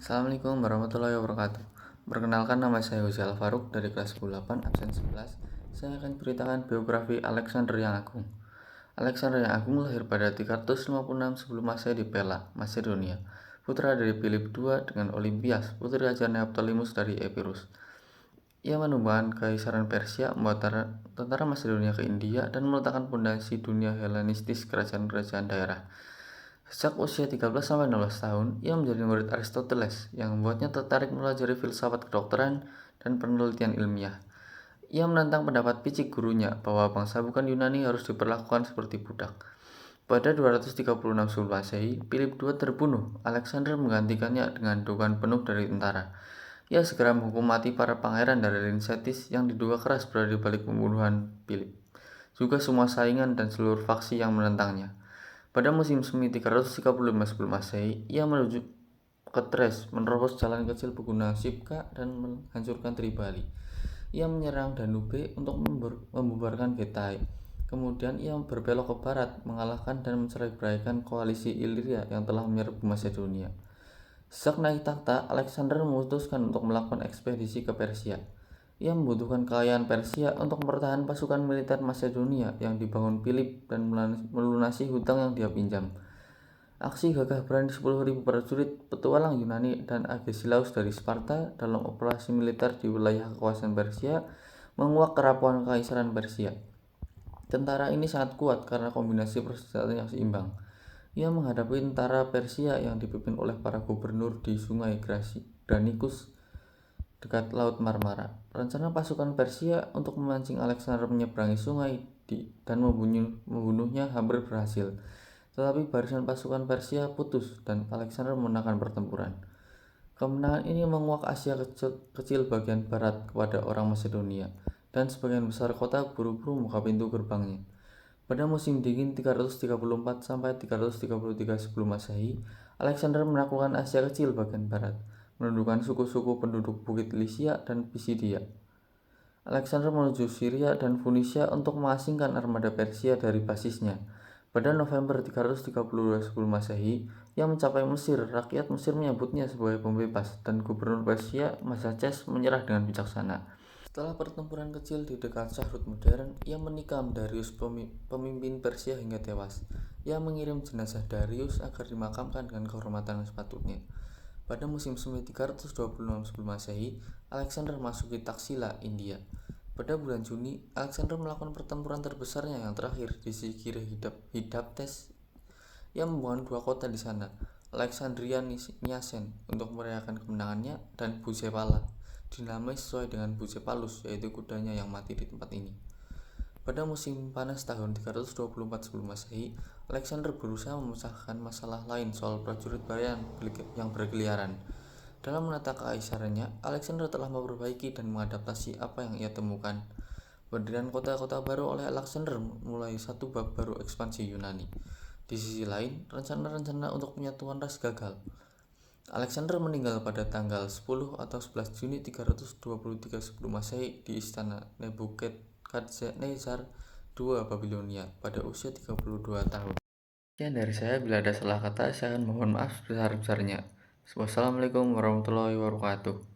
Assalamualaikum warahmatullahi wabarakatuh. Perkenalkan, nama saya Huzal Faruk dari kelas 8 absen 11. Saya akan ceritakan biografi Alexander yang Agung. Alexander yang Agung lahir pada 356 sebelum Masehi di Pella, Macedonia. Putra dari Philip II dengan Olympias, putri raja Neoptolemus dari Epirus. Ia menumbangkan kekaisaran Persia, membawa tentara Macedonia ke India, dan meletakkan pondasi dunia Helenistis kerajaan-kerajaan daerah. Sejak usia 13-16 tahun, ia menjadi murid Aristoteles yang membuatnya tertarik mempelajari filsafat kedokteran dan penelitian ilmiah. Ia menentang pendapat picik gurunya bahwa bangsa bukan Yunani harus diperlakukan seperti budak. Pada 236 sebelum Masehi, Philip II terbunuh. Alexander menggantikannya dengan dukungan penuh dari tentara. Ia segera menghukum mati para pangeran dari Lincetis yang diduga keras berada di balik pembunuhan Philip, juga semua saingan dan seluruh faksi yang menentangnya. Pada musim semi 335 sebelum Masehi, ia menuju ke Thrace, menerobos jalan kecil pegunungan Shipka dan menghancurkan Tribali. Ia menyerang Danube untuk membubarkan Getae. Kemudian ia berbelok ke barat, mengalahkan dan mencerai-beraikan koalisi Iliria yang telah menyerbu Macedonia. Sejak naik takhta, Alexander memutuskan untuk melakukan ekspedisi ke Persia. Ia membutuhkan kekayaan Persia untuk mempertahankan pasukan militer Macedonia yang dibangun Philip dan melunasi hutang yang dia pinjam. Aksi gagah berani 10.000 prajurit petualang Yunani dan Agesilaus dari Sparta dalam operasi militer di wilayah kekuasaan Persia menguak kerapuhan kekaisaran Persia. Tentara ini sangat kuat karena kombinasi persenjataan yang seimbang. Ia menghadapi tentara Persia yang dipimpin oleh para gubernur di sungai Granicus dekat Laut Marmara. Rencana pasukan Persia untuk memancing Alexander menyeberangi sungai dan membunuhnya hampir berhasil. Tetapi barisan pasukan Persia putus dan Alexander memenangkan pertempuran. Kemenangan ini menguak Asia kecil bagian barat kepada orang Macedonia, dan sebagian besar kota buru-buru membuka pintu gerbangnya. Pada musim dingin 334 sampai 333 sebelum Masehi, Alexander menaklukkan Asia kecil bagian barat, menundukkan suku-suku penduduk Bukit Lycia dan Pisidia. Alexander menuju Syria dan Phoenicia untuk mengasingkan armada Persia dari basisnya. Pada November 332 sebelum Masehi, ia mencapai Mesir. Rakyat Mesir menyambutnya sebagai pembebas, dan gubernur Persia Mazaces menyerah dengan bijaksana. Setelah pertempuran kecil di dekat Shahrut modern, ia menikam Darius, pemimpin Persia, hingga tewas. Ia mengirim jenazah Darius agar dimakamkan dengan kehormatan yang sepatutnya. Pada musim semi 326 sebelum Masehi, Alexander masuki Taksila, India. Pada bulan Juni, Alexander melakukan pertempuran terbesarnya yang terakhir di sisi kiri Hidaptes. Ia membangun dua kota di sana, Alexandria Niacen untuk merayakan kemenangannya, dan Bucephala, dinamai sesuai dengan Bucephalus, yaitu kudanya yang mati di tempat ini. Pada musim panas tahun 324 sebelum Masehi, Alexander berusaha memecahkan masalah lain soal prajurit yang berkeliaran. Dalam menata kekaisarannya, Alexander telah memperbaiki dan mengadaptasi apa yang ia temukan. Pendirian kota-kota baru oleh Alexander mulai satu bab baru ekspansi Yunani. Di sisi lain, rencana-rencana untuk penyatuan ras gagal. Alexander meninggal pada tanggal 10 atau 11 Juni 323 sebelum Masehi di istana Nebukadnezar II Babilonia pada usia 32 tahun. Sekian dari saya. Bila ada salah kata, saya akan mohon maaf sebesar-besarnya. Wassalamualaikum warahmatullahi wabarakatuh.